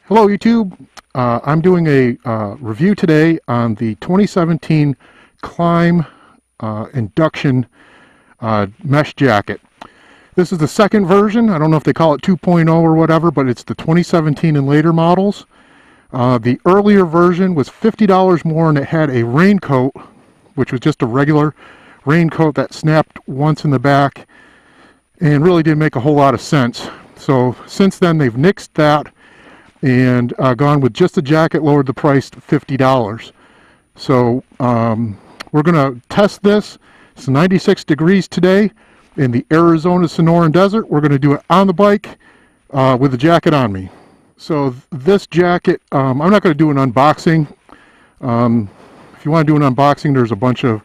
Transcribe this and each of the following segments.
Hello YouTube. I'm doing a review today on the 2017 Klim Induction Mesh Jacket. This is the second version. I don't know if they call it 2.0 or whatever, but it's the 2017 and later models. The earlier version was $50 more and it had a raincoat, which was just a regular raincoat that snapped once in the back and really didn't make a whole lot of sense. So since then they've nixed that and gone with just the jacket, lowered the price to $50. So we're going to test this. It's 96 degrees today in the Arizona Sonoran Desert. We're going to do it on the bike with the jacket on me. So this jacket, I'm not going to do an unboxing. If you want to do an unboxing, there's a bunch of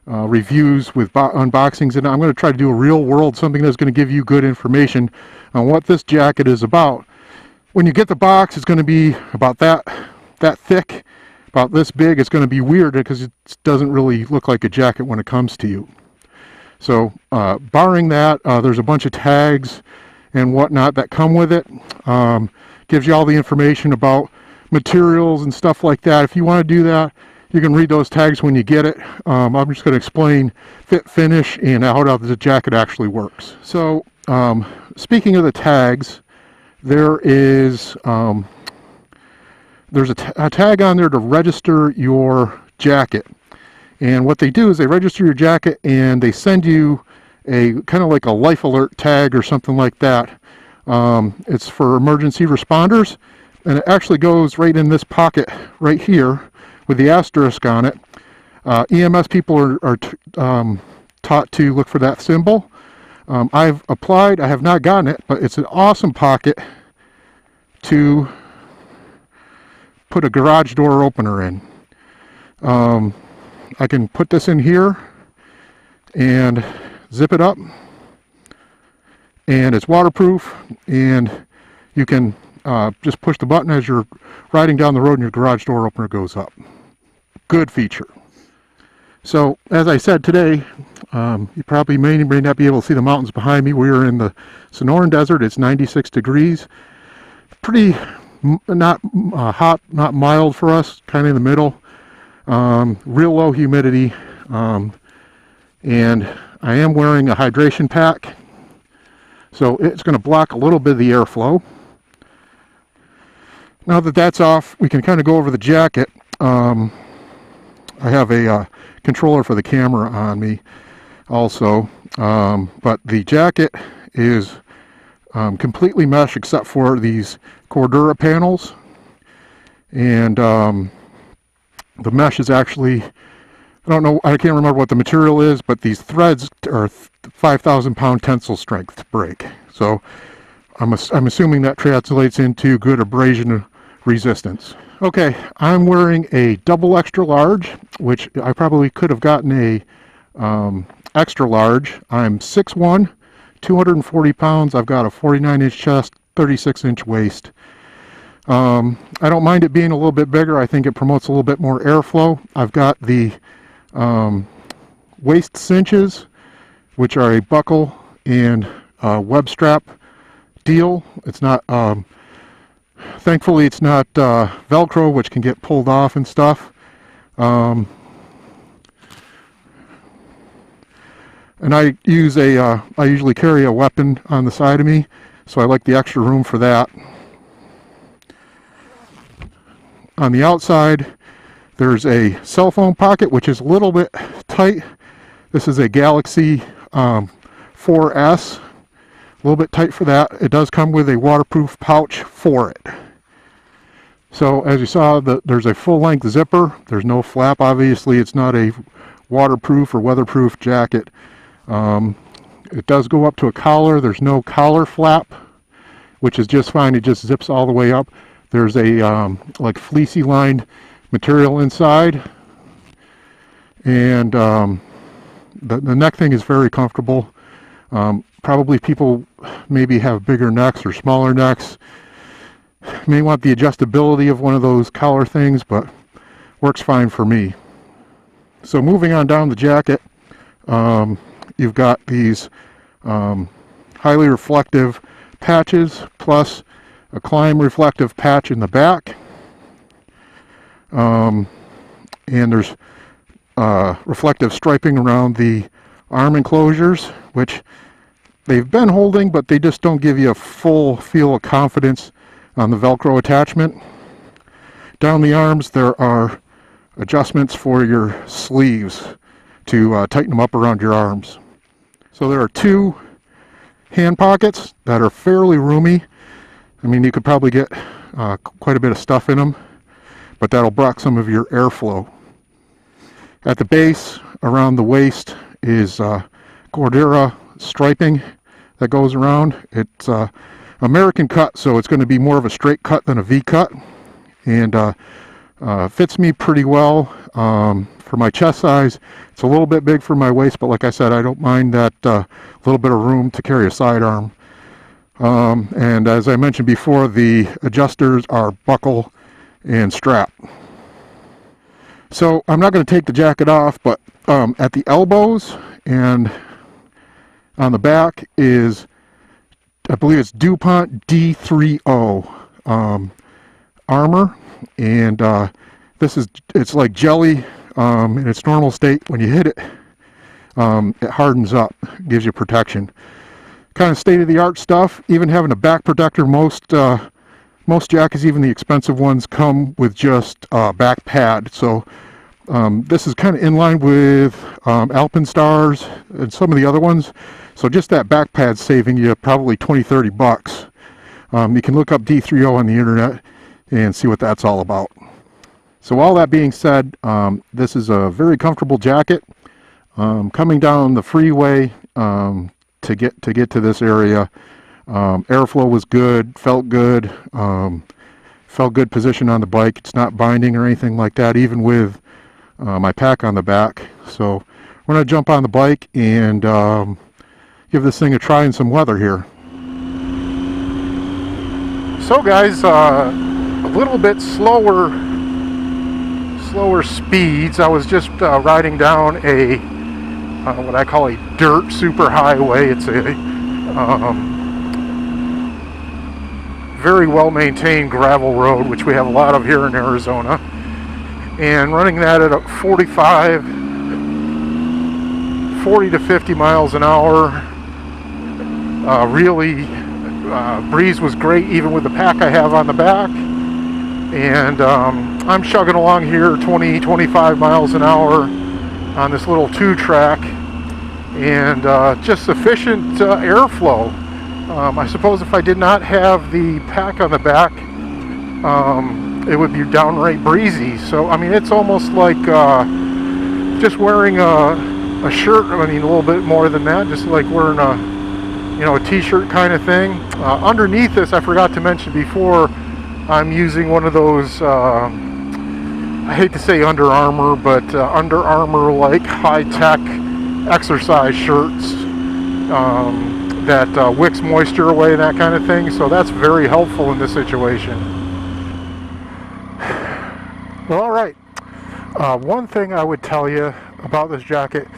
reviews with unboxings, and I'm going to try to do a real world, something that's going to give you good information on what this jacket is about. When you get the box, it's going to be about that thick, about this big. It's going to be weird because it doesn't really look like a jacket when it comes to you. So barring that, there's a bunch of tags and whatnot that come with it. Gives you all the information about materials and stuff like that. If you want to do that, you can read those tags when you get it. I'm just going to explain fit, finish, and how the jacket actually works. So speaking of the tags, there's a tag on there to register your jacket, and what they do is they register your jacket and they send you a kind of like a life alert tag or something like that. It's for emergency responders, and it actually goes right in this pocket right here with the asterisk on it. EMS people are taught to look for that symbol. I've applied, I have not gotten it, but it's an awesome pocket to put a garage door opener in. I can put this in here and zip it up, and it's waterproof, and you can just push the button as you're riding down the road and your garage door opener goes up. Good feature. So as I said today, you probably may not be able to see the mountains behind me. We are in the Sonoran Desert. It's 96 degrees. Pretty not hot, not mild for us, kind of in the middle. Real low humidity. And I am wearing a hydration pack, so it's going to block a little bit of the airflow. Now that that's off, we can kind of go over the jacket. I have a controller for the camera on me also, but the jacket is completely mesh except for these Cordura panels, and the mesh is actually, I can't remember what the material is, but these threads are 5,000 pound tensile strength break. So I'm assuming that translates into good abrasion resistance. Okay, I'm wearing a double extra large, which I probably could have gotten a extra large. I'm 6'1", 240 pounds. I've got a 49-inch chest, 36-inch waist. I don't mind it being a little bit bigger. I think it promotes a little bit more airflow. I've got the waist cinches, which are a buckle and web strap deal. It's not, thankfully it's not Velcro, which can get pulled off and stuff. And I usually carry a weapon on the side of me, so I like the extra room for that. On the outside, there's a cell phone pocket, which is a little bit tight. This is a Galaxy 4S, a little bit tight for that. It does come with a waterproof pouch for it. So as you saw, there's a full-length zipper. There's no flap, obviously. It's not a waterproof or weatherproof jacket. It does go up to a collar. There's no collar flap, which is just fine. It just zips all the way up. There's a like fleecy lined material inside, and the neck thing is very comfortable. Probably people maybe have bigger necks or smaller necks, may want the adjustability of one of those collar things, but works fine for me. So moving on down the jacket, you've got these highly reflective patches plus a Klim reflective patch in the back, and there's reflective striping around the arm enclosures, which they've been holding, but they just don't give you a full feel of confidence on the Velcro attachment. Down the arms there are adjustments for your sleeves to tighten them up around your arms. So there are two hand pockets that are fairly roomy. I mean, you could probably get quite a bit of stuff in them, but that'll block some of your airflow. At the base, around the waist, is Cordura striping that goes around. It's American cut, so it's going to be more of a straight cut than a V cut, and fits me pretty well. For my chest size, it's a little bit big for my waist, but like I said, I don't mind that little bit of room to carry a sidearm. And as I mentioned before, the adjusters are buckle and strap. So I'm not going to take the jacket off, but at the elbows and on the back is, I believe it's DuPont D30 armor, and it's like jelly in its normal state. When you hit it, it hardens up, gives you protection. Kind of state-of-the-art stuff. Even having a back protector, most jackets, even the expensive ones, come with just a back pad. So this is kind of in line with Alpenstars and some of the other ones. So just that back pad's saving you probably 20-30 bucks. You can look up D30 on the internet and see what that's all about. So all that being said, this is a very comfortable jacket. Coming down the freeway to get to this area, airflow was good, felt good position on the bike. It's not binding or anything like that, even with my pack on the back. So we're going to jump on the bike and give this thing a try in some weather here. So guys, a little bit slower speeds. I was just riding down a what I call a dirt superhighway. It's a very well maintained gravel road, which we have a lot of here in Arizona, and running that at a 40 to 50 miles an hour. Really, breeze was great even with the pack I have on the back, and I'm chugging along here 20-25 miles an hour on this little 2-track, and just sufficient airflow. I suppose if I did not have the pack on the back, it would be downright breezy. So I mean, it's almost like just wearing a shirt. I mean, a little bit more than that, just like wearing a t-shirt kind of thing. Underneath this, I forgot to mention before, I'm using one of those, I hate to say Under Armour, but Under Armour like high-tech exercise shirts that wicks moisture away and that kind of thing. So that's very helpful in this situation. Well, all right. One thing I would tell you about this jacket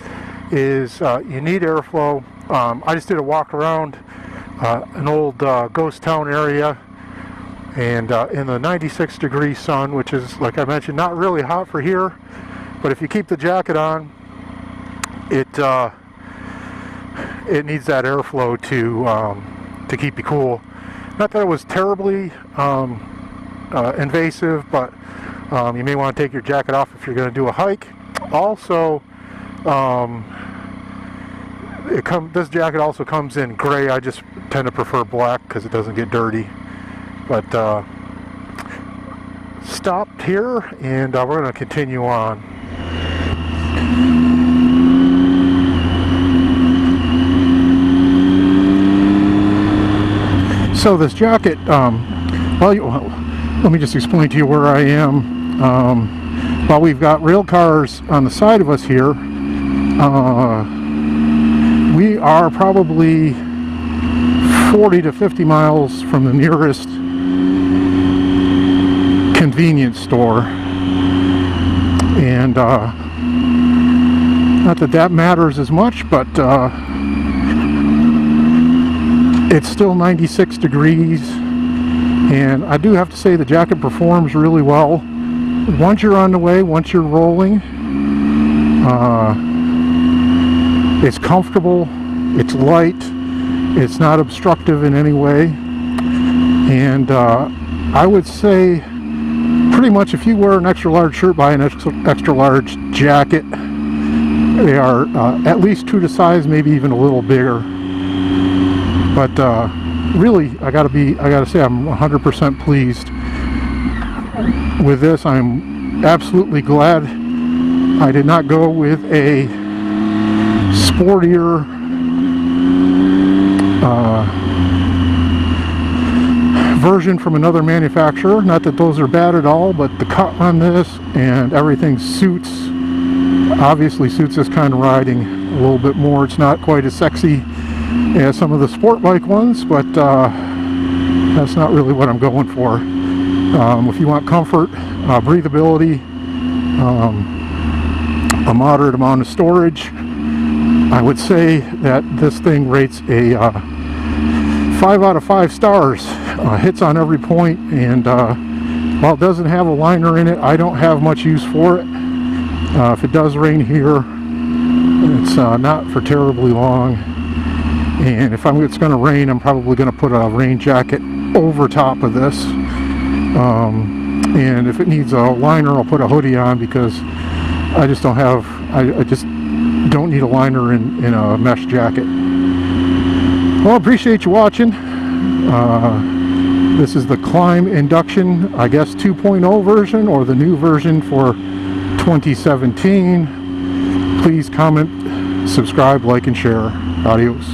is you need airflow. I just did a walk around an old ghost town area, and in the 96-degree sun, which is, like I mentioned, not really hot for here, but if you keep the jacket on, it needs that airflow to keep you cool. Not that it was terribly invasive, but you may want to take your jacket off if you're going to do a hike. Also, this jacket also comes in gray. I just tend to prefer black because it doesn't get dirty. But stopped here, and we're going to continue on. So this jacket, let me just explain to you where I am. While we've got rail cars on the side of us here, we are probably 40 to 50 miles from the nearest convenience store, and not that matters as much, but it's still 96 degrees, And I do have to say the jacket performs really well. Once you're on the way, once you're rolling, it's comfortable, it's light, it's not obstructive in any way. And I would say pretty much if you wear an extra large shirt, buy an extra large jacket. They are at least true to size, maybe even a little bigger. But really, I gotta say I'm 100% pleased with this. I'm absolutely glad I did not go with a sportier version from another manufacturer. Not that those are bad at all, but the cut on this and everything obviously suits this kind of riding a little bit more. It's not quite as sexy as some of the sport bike ones, but that's not really what I'm going for. If you want comfort, breathability, a moderate amount of storage, I would say that this thing rates a 5 out of 5 stars. Hits on every point, and while it doesn't have a liner in it, I don't have much use for it. If it does rain here, it's not for terribly long. And if it's going to rain, I'm probably going to put a rain jacket over top of this. And if it needs a liner, I'll put a hoodie on, because I just don't need a liner in a mesh jacket. Well, I appreciate you watching. This is the Klim Induction, I guess 2.0 version, or the new version for 2017. Please comment, subscribe, like, and share. Adios.